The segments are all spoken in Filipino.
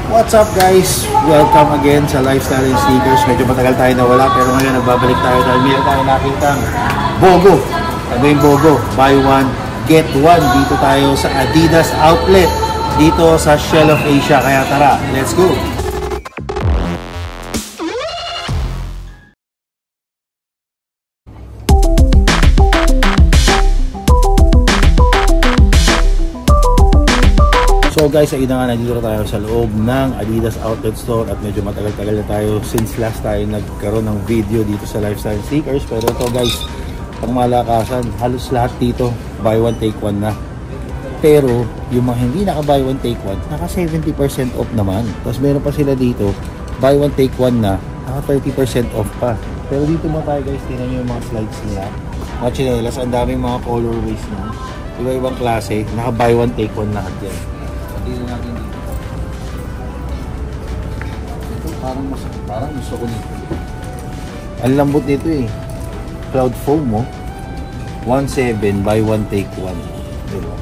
What's up guys? Welcome again sa Lifestyle and Sneakers. Medyo matagal tayo nawala pero ngayon nagbabalik tayo dahil meron tayo nakitang BOGO. Ano yung BOGO? Buy one, get one. Dito tayo sa Adidas Outlet. Dito sa Shell of Asia. Kaya tara, let's go! So guys, ayun na nga, nandito tayo sa loob ng Adidas Outlet Store at medyo matagal-tagal na tayo since last tayo nagkaroon ng video dito sa Lifestyle Sneakers. Pero ito guys, pang malakasan, halos lahat dito buy one take one na. Pero yung mga hindi naka buy one take one, naka 70% off naman. Tapos meron pa sila dito, buy one take one na, naka 30% off pa. Pero dito mo tayo guys, tingnan nyo yung mga slides nila. Mga chinelas, ang daming mga colorways na. Iba-ibang klase, naka buy one take one lahat yan. Dito natin dito. Ito parang gusto ko nito. Ang lambot nito eh. Cloud foam mo. 1.7 buy one take one. Diba?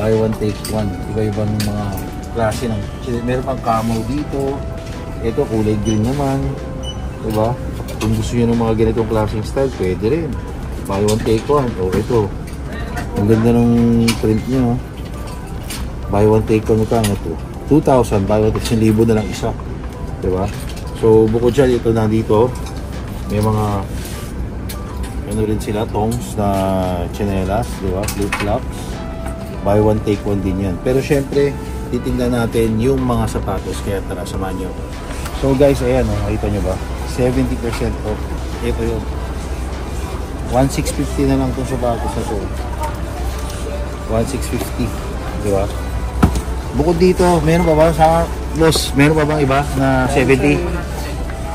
Buy one take one. Iba-ibang mga klase ng. Meron pang camo dito. Ito kulay green naman. Diba? Kung gusto nyo ng mga ganitong klaseng style, pwede rin. Buy one take one. O ito. Ang ganda ng print nyo. Buy one take one ka na to 2,000 buy one take 1,000 na lang isa, diba? So bukod dyan, ito nandito may mga ano rin sila, tongs na chinelas, diba? Flip flops, buy one take one din yan. Pero syempre titingnan natin yung mga sapatos, kaya tara samahan nyo. So guys, ayan o, makita nyo ba 70% off. Ito yun, 1,650 na lang itong sapatos na to, 1,650, diba? Bukod dito, meron pa ba sa boss? Meron pa bang iba na 70?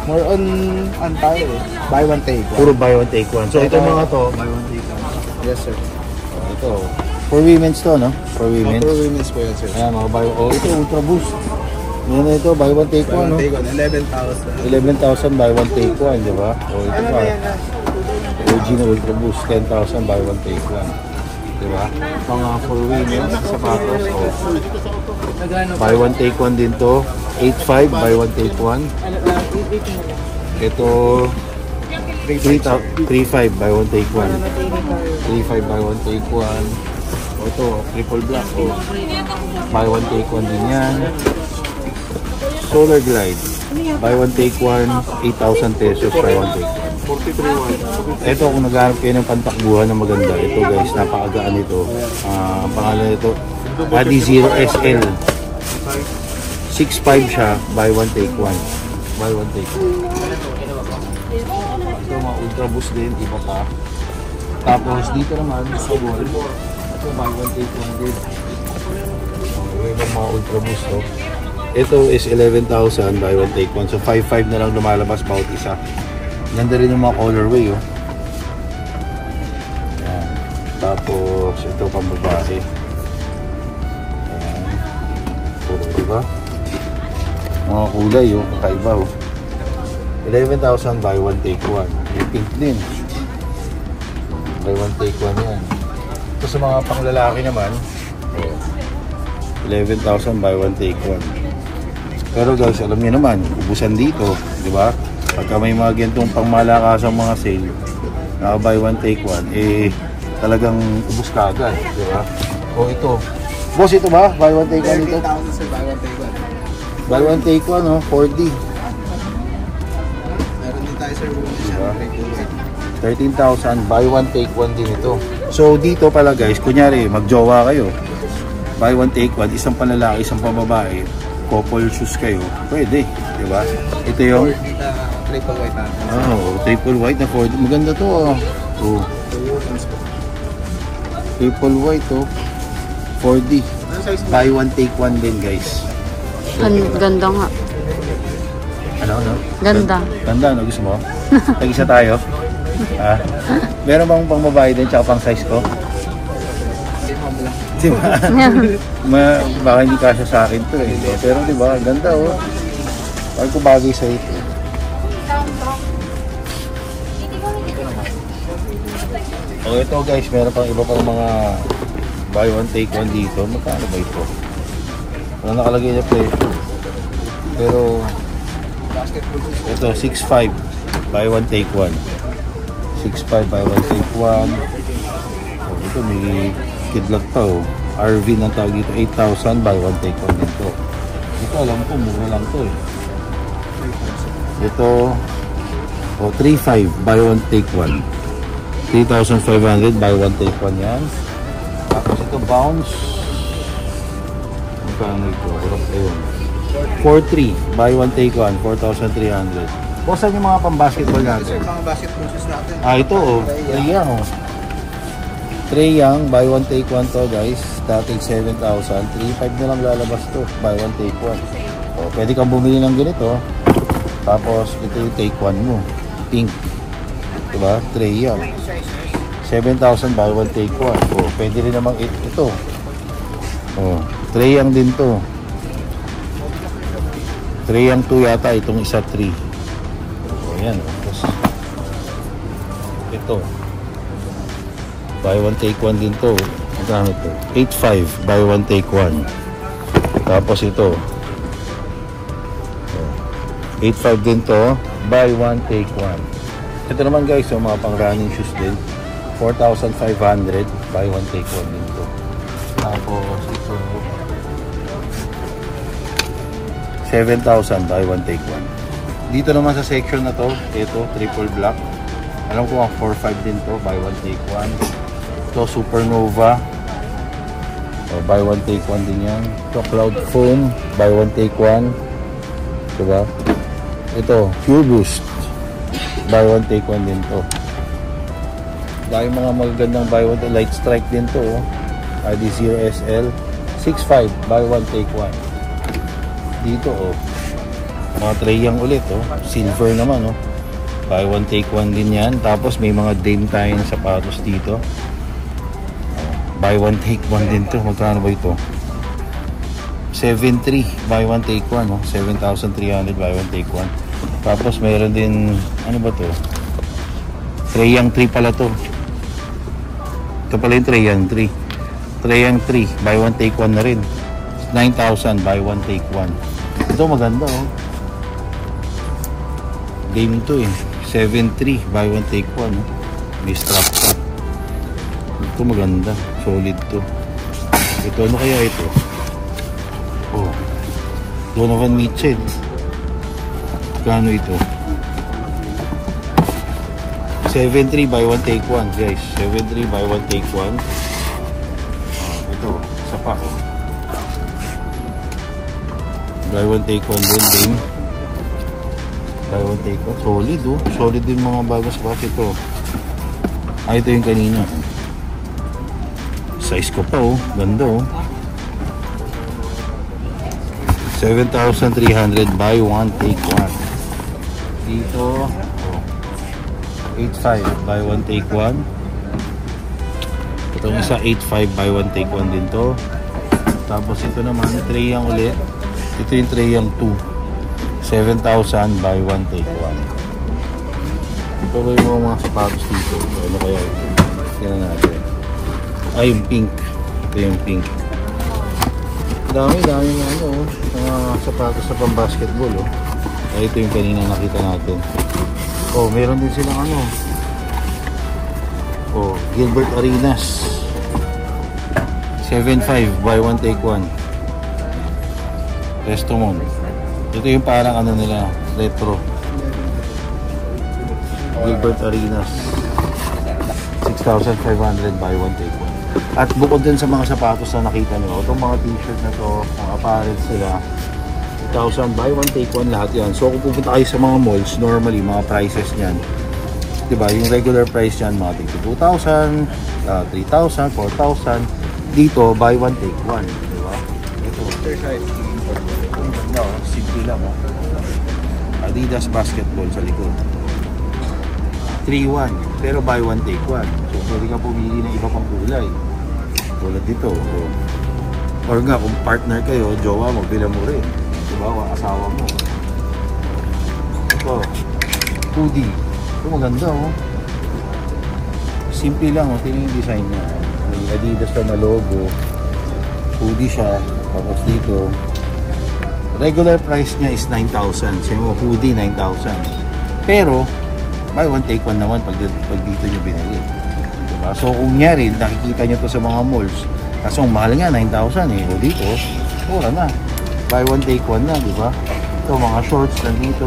More on tayo eh. Buy one take one. Puro buy one take one. So ito mga to, buy one take one. Yes sir. Ito, for women's to, no? For women's. For women's po yan sir. Ayan, mga buy one. Oh, ito Ultra Boost. Yan na ito, buy one take one, no? Buy one take one, 11,000. 11,000 buy one take one, di ba? O ito pa. OG na Ultra Boost, 10,000 buy one take one. Diba? Mga for women's sapatos. Oh. Buy one take one din to. 8,500 buy one take one. Ito 3,500 buy one take one. 3,500 buy one take one. O ito triple black. Oh. Buy one take one din yan. Solar Glide. Buy one take one. 8,000 pesos buy one take one. 43,100. Ito kung naghahanap kayo ng pantakbuhan na maganda, ito guys, napakagaan ito. Ang pangalan nito Adizero SL. 6,500 siya, buy one take one. Buy one take one. Ito mga Ultra Boost din, iba pa. Tapos dito naman sa wall, ito buy one take one din. Ito mga Ultra Boost to. Ito is 11,000 buy one take one. So 5,500 na lang lumalabas bawat isa. Ganda rin yung mga colorway, oh. Ayan. Tapos ito pang babae. Ayan. Puro, diba? Mga kulay, oh. Kakaiba, oh. 11,000 buy one take one. May pink din. Buy one take one yan. Ito sa mga panglalaki naman, oh, 11,000 buy one take one. Pero guys, alam niyo naman, ubusan dito, diba? Pagka may mga gantong pangmalakasang mga sale, naka buy one take one, eh talagang ubus ka agad, di ba? O ito, boss, ito ba? Buy one take one ito? 13,000 sir, buy one take one. Buy one take one, oh, 4D. Meron din tayo sir, Diba? 13,000, buy one take one din ito. So dito pala guys, kunyari magjowa kayo, buy one take one, isang panlalaki, isang pambabae, couple shoes kayo, pwede, di ba? Ito yung triple white na. oh, triple white na 4D. Maganda to, oh. Oh. Triple white, oh. 4D. Buy one take one din, guys. Ganda nga. Ano? Ganda. Ganda, no? Gusto mo? Tag-isa tayo? Ah? Meron bang pang babae din tsaka pang size ko? Diba? Baka hindi kasya sa akin to, eh. Pero diba, ganda, oh. Parang ko bagay sa ito. O ito guys, meron pang iba pang mga buy one take one dito. Magkano ba ito? Wala nakalagay na presyo. basketball shoes. Ito, 6.5. Buy one, take one. 6.5, buy one, take one. Oh, ito, may kidlat pa, oh. RV ng tawag dito, 8,000, buy one, take one dito. Ito, alam ko, mura lang to, eh. Ito, oh, 3.5, buy one, take one. 3,500, buy one, take one yan. Tapos ito, bounce. Magkano ito? Ayun. 4.3, buy one, take one, 4,300. O, saan yung mga pang-basketball Sir, natin? mga basketball shoes natin. Ito, oh. Trae Young, oh. Trae Young, buy one, take one to, guys. Dati 7,000. 3.5 na lang lalabas to. Buy one, take one. O, pwede kang bumili ng ganito. Tapos, ito yung take one mo. Pink. Diba? Trae Young. 7,000, buy one, take one. O, pwede rin namang ito. O, Trae Young din to. Trae Young 2 yata. Itong isa 3. O, yan. Tapos, ito. Buy one, take one din to. Magkano to? 8.5. Buy one, take one. Tapos ito. 8.5 din to. Buy one, take one. Ito naman guys, yung mga pang running shoes din. 4,500. Buy one, take one din to. Tapos ito. 7,000. Buy one, take one. Dito naman sa section na to, ito, triple black. Alam ko ang 4.5 din to. Buy one, take one. Ito, Supernova. O, buy one, take one din yan. Ito, Cloud Foam. Buy one, take one. Diba? Ito, Pure Boost. Buy one, take one din to. Dahil mga magagandang buy one, Light Strike din to. ID0SL. 6.5. Buy one, take one. Dito, oh. Mga Trae Young ulit, oh. Silver naman, oh. Buy one, take one din yan. Tapos may mga Dame tayong sapatos dito. Buy one, take one din to. Magkano ba ito? 7.3. Buy one, take one. Oh. 7,300. Buy one, take one. Tapos mayroon din, ano ba to? Trae Young 3 pala to. Ito pala yung Trae Young 3. Trae Young 3. Buy one, take one na rin. 9,000. Buy one, take one. Ito maganda, oh. Game to, eh. 7.3. Buy one, take one. Oh. May strap pa. Ito maganda. Solid to. Ito, ano kaya ito? Oh. Donovan Mitchell. Kano ito? 7.3 buy one, take one, guys. 7.3 buy one, take one. Ito, isa pa, oh. Buy one, take one din, din. Buy one, take one. Solid, oh. Solid din mga bagong sapatos ito. Ito yung kanina. Size ko pa, oh. Ganda, oh. 7,300. Buy one, take one. Dito, oh. 8.5. Buy one, take one. Itong isa, 8.5. Buy one, take one din to. Tapos ito naman, Trae Young ulit. Ito yung Trae Young 2. 7,000. Buy one, take one. Ito ba yung mga sapatos dito? Ano kaya ito? Yan natin. Ay, yung pink. Ito yung pink. Dami mga ano, mga sapatos sa pang-basketball, oh. Ay, ito yung kanina nakita natin. Oh, meron din silang ano. Oh, Gilbert Arenas. 7.5, buy one, take one. Restomon. Ito yung parang ano nila, retro. Gilbert Arenas. 6,500, buy one, take one. At bukod din sa mga sapatos na nakita nyo, itong mga t-shirt na to, mga apparel sila, 1,000, buy one, take one, lahat yan. So kung pupunta kayo sa mga malls, normally, mga prices nyan, diba, yung regular price yan, mga 2,000, 3,000, 4,000. Dito, buy one, take one. Diba? Ito, no, simple lang, oh. Adidas basketball sa likod. 3-1, pero buy one, take one. So, pwede ka pumili ng iba pang kulay. Tulad dito. Oh. Or nga, kung partner kayo, jowa mo, bilang mo rin. Diba? Asawa mo. Ito. Hoodie. Ito maganda, oh. Simple lang, oh. Tingnan yung design niya. May Adidas na logo. Hoodie siya. Tapos dito, Regular price niya is 9,000. Sabi mo, hoodie 9,000. Pero, buy one take one naman pag dito nyo binili. Diba? So, kung nyari, nakikita nyo to sa mga malls. Kaso, mahal nga, 9,000 eh. O dito, mura na. Buy one take one na, diba? Ito, mga shorts nandito.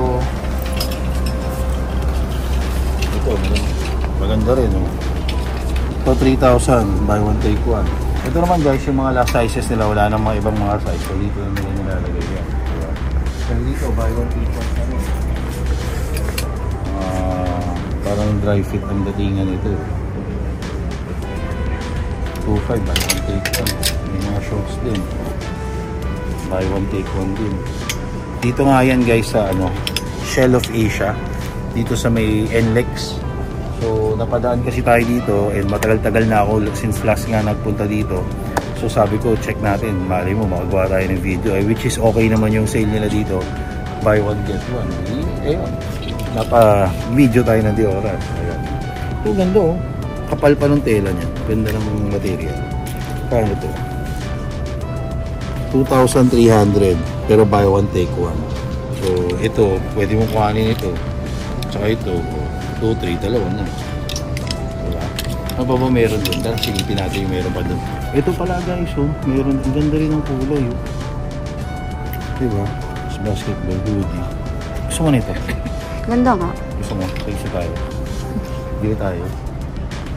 Ito, maganda rin, oh. Ito, 3,000. Buy one take one. Ito naman guys, yung mga last sizes nila, wala nang mga ibang mga size. So, dito na nila nilalagay yan. Diba? So, dito, buy one take one na rin. Parang dry fit ang datingan ito. 2.5 buy one take one. May mga shorts din. Buy one take one din. Dito nga yan guys sa Shell of Asia. Dito sa may NLEX. So napadaan kasi tayo dito and matagal-tagal na ako since last nga nagpunta dito. So sabi ko check natin. Mali mo makagawa tayo ng video. Which is okay naman yung sale nila dito. Buy one get one. Ayun. Napa-video tayo ng di oras. Ayan. Ito ganda oh. Kapal pa ng tela niya. Ganda ng material. Kaya ito. 2,300 pero buy one take one. So ito, pwede mong kuhanin ito. Tsaka ito, 2, 3, dalawa na. Diba? Ano pa ba meron dun? Dahil silipin natin yung meron pa dun. Ito pala guys, oh. Meron, ang ganda rin ng kulay, oh. Diba? Basketball hoodie. Gusto mo nito? Ganda nga. Gusto mo? Isa tayo. Bili tayo.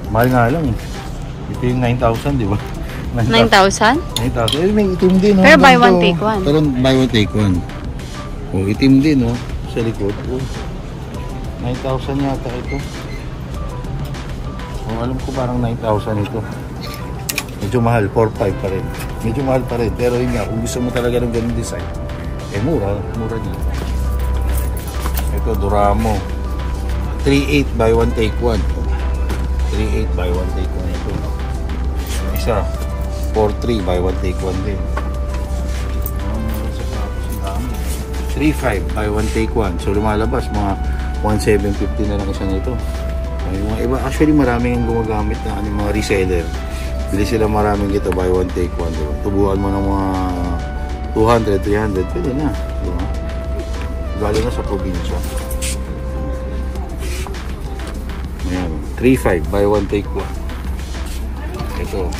Mahal nga lang eh. Ito yung 9,000, di ba? 9,000? 9,000. Eh, may itim din, oh. Pero buy one take one. Pero buy one take one. Oh, itim din, oh. Sa likod. Oh. 9,000 yata ito. Oh, alam ko parang 9,000 ito. Medyo mahal. 4,500 pa rin. Medyo mahal pa rin. Pero yun nga, kung gusto mo talaga ng ganun design, eh mura. Mura dito. Ito, Duramo. 3,800 buy one take one. 3,800 buy one take one ito. Isa. 4,300 buy one take one din. 3,500 buy one take one. So lumalabas mga 1,750 na lang isa nito. Yung mga iba, actually maraming gumagamit na mga reseller. Bili sila maraming ito buy one take one. Diba? Tubuhan mo ng mga 200, 300, pwede na. Diba? Galing na sa probinsya. Ayan, 3,500 buy one take one. Ito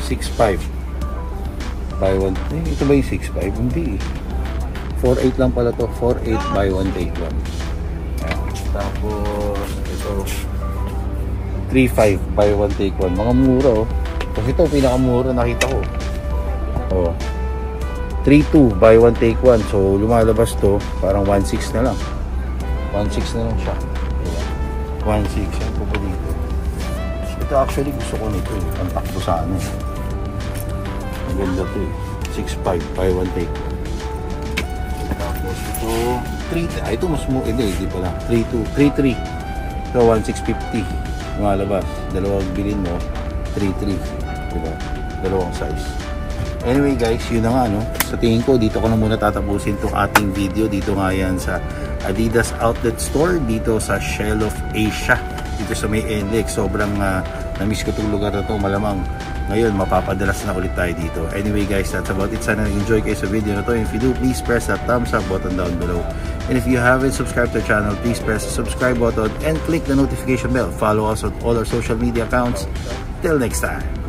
6,500 buy one. Ito ba yung 6,500? Hindi. 4,800 lang pala to. 4,800 buy one take one. Ayan. Tapos ito 3,500 buy one take one. Mga mura oh. Kasi ito pinakamura nakita ko. Oh. 3,200 buy one take one. So lumalabas to parang 1,600 na lang. 1,600 na lang siya. 1,600 yan po dito. Ito actually gusto ko nito eh. Pantakbo sa ano. Ang ganda to eh. 6,500 buy one take one. Tapos ito 3,000. Ito mas mo hindi pala. 3,200 3,300. So 1,650 lumalabas. Dalawang bilhin mo 3,300. Diba? Dalawang size. Anyway guys, yun na nga no. Sa tingin ko dito ko na muna tatapusin itong ating video. Dito nga yan sa Adidas Outlet Store dito sa Shell of Asia. Dito sa may NLEX. Sobrang na-miss ko itong lugar na to. Malamang ngayon mapapadalas na ulit tayo dito. Anyway guys, that's about it. Sana nag-enjoy kayo sa video na to. If you do, please press that thumbs up button down below. And if you haven't subscribed to our channel, please press the subscribe button and click the notification bell. Follow us on all our social media accounts. Till next time.